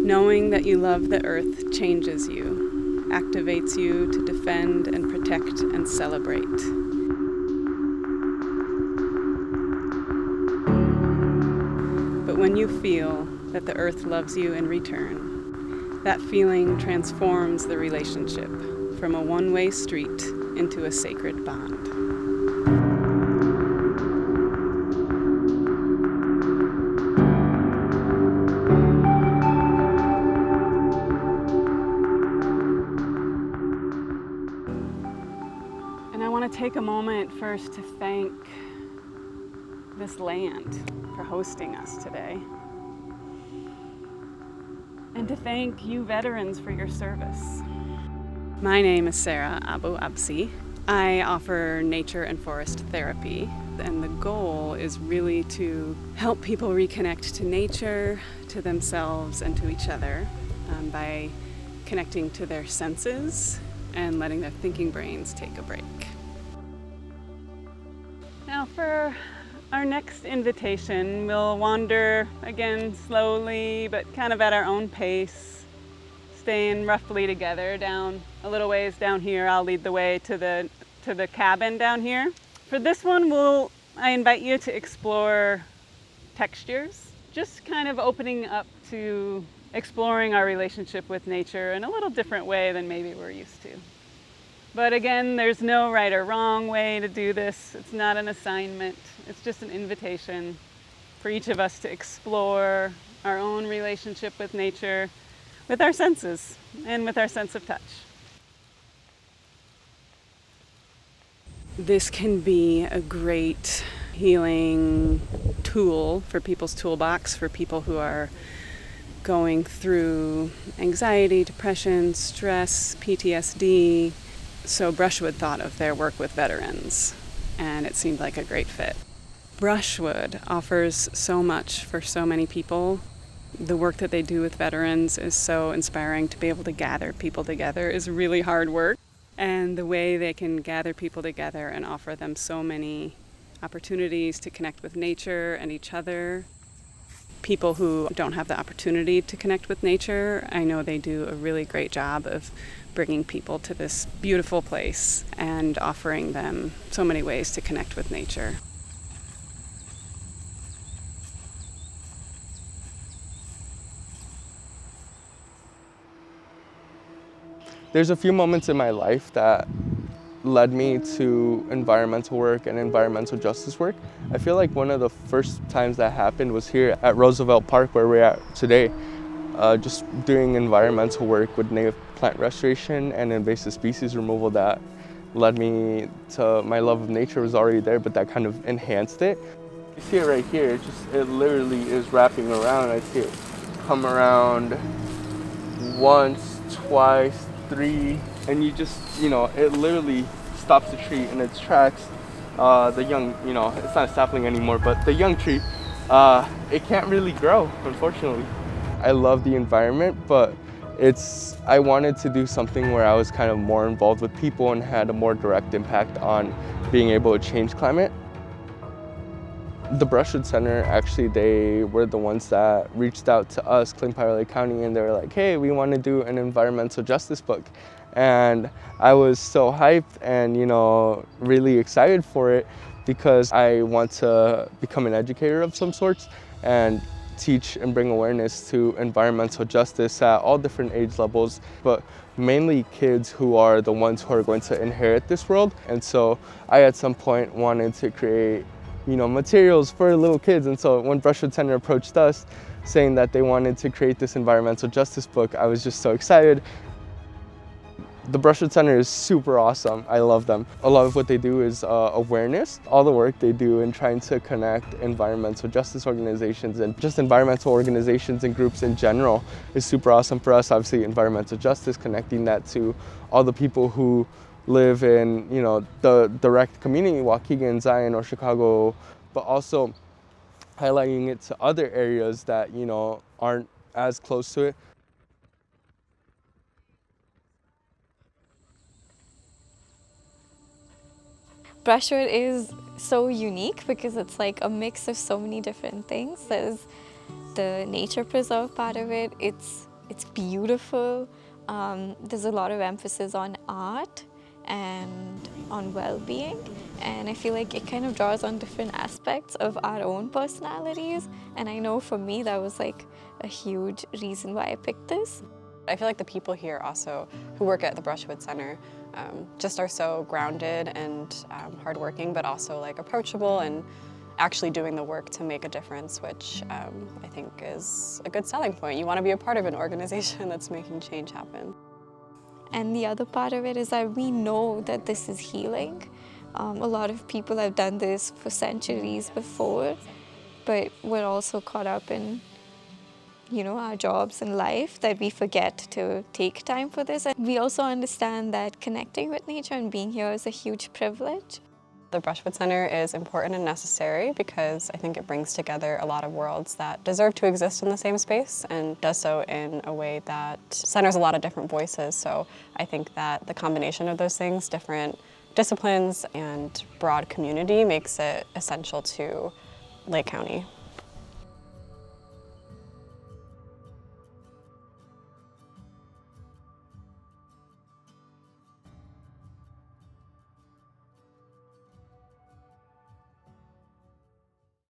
Knowing that you love the earth changes you, activates you to defend and protect and celebrate. But when you feel that the earth loves you in return, that feeling transforms the relationship from a one-way street into a sacred bond. And I want to take a moment first to thank this land for hosting us today. And to thank you veterans for your service. My name is Sarah Abu Absi. I offer nature and forest therapy, and the goal is really to help people reconnect to nature, to themselves, and to each other by connecting to their senses and letting their thinking brains take a break. Now for our next invitation, we'll wander again slowly, but kind of at our own pace, staying roughly together down a little ways down here. I'll lead the way to the cabin down here. For this one, I invite you to explore textures, just kind of opening up to exploring our relationship with nature in a little different way than maybe we're used to. But again, there's no right or wrong way to do this. It's not an assignment. It's just an invitation for each of us to explore our own relationship with nature, with our senses, and with our sense of touch. This can be a great healing tool for people's toolbox, for people who are going through anxiety, depression, stress, PTSD. So Brushwood thought of their work with veterans, and it seemed like a great fit. Brushwood offers so much for so many people. The work that they do with veterans is so inspiring. To be able to gather people together is really hard work. And the way they can gather people together and offer them so many opportunities to connect with nature and each other. People who don't have the opportunity to connect with nature, I know they do a really great job of bringing people to this beautiful place and offering them so many ways to connect with nature. There's a few moments in my life that led me to environmental work and environmental justice work. I feel like one of the first times that happened was here at Roosevelt Park, where we're at today, just doing environmental work with native plant restoration and invasive species removal. That led me to my love of nature. Was already there, but that kind of enhanced it. You see it right here, it literally is wrapping around. I see it come around once, twice, three, and it literally stops the tree in its tracks. The young, it's not a sapling anymore, but the young tree, it can't really grow, unfortunately. I love the environment, but I wanted to do something where I was kind of more involved with people and had a more direct impact on being able to change climate. The Brushwood Center, actually, they were the ones that reached out to us, Clean Powder Lake County, and they were like, hey, we want to do an environmental justice book. And I was so hyped and, really excited for it because I want to become an educator of some sorts and teach and bring awareness to environmental justice at all different age levels, but mainly kids who are the ones who are going to inherit this world. And so I, at some point, wanted to create materials for little kids. And so when Brushwood Center approached us saying that they wanted to create this environmental justice book, I was just so excited. The Brushwood Center is super awesome. I love them. A lot of what they do is awareness. All the work they do in trying to connect environmental justice organizations and just environmental organizations and groups in general is super awesome for us. Obviously, environmental justice, connecting that to all the people who live in, the direct community, Waukegan, Zion, or Chicago, but also highlighting it to other areas that, aren't as close to it. Brushwood is so unique because it's like a mix of so many different things. There's the nature preserve part of it. It's It's beautiful. There's a lot of emphasis on art and on well-being, and I feel like it kind of draws on different aspects of our own personalities, and I know for me that was like a huge reason why I picked this. I feel like the people here also who work at the Brushwood Center just are so grounded and hardworking, but also like approachable and actually doing the work to make a difference, which I think is a good selling point. You want to be a part of an organization that's making change happen. And the other part of it is that we know that this is healing. A lot of people have done this for centuries before, but we're also caught up in our jobs and life that we forget to take time for this. And we also understand that connecting with nature and being here is a huge privilege. The Brushwood Center is important and necessary because I think it brings together a lot of worlds that deserve to exist in the same space and does so in a way that centers a lot of different voices. So I think that the combination of those things, different disciplines and broad community, makes it essential to Lake County.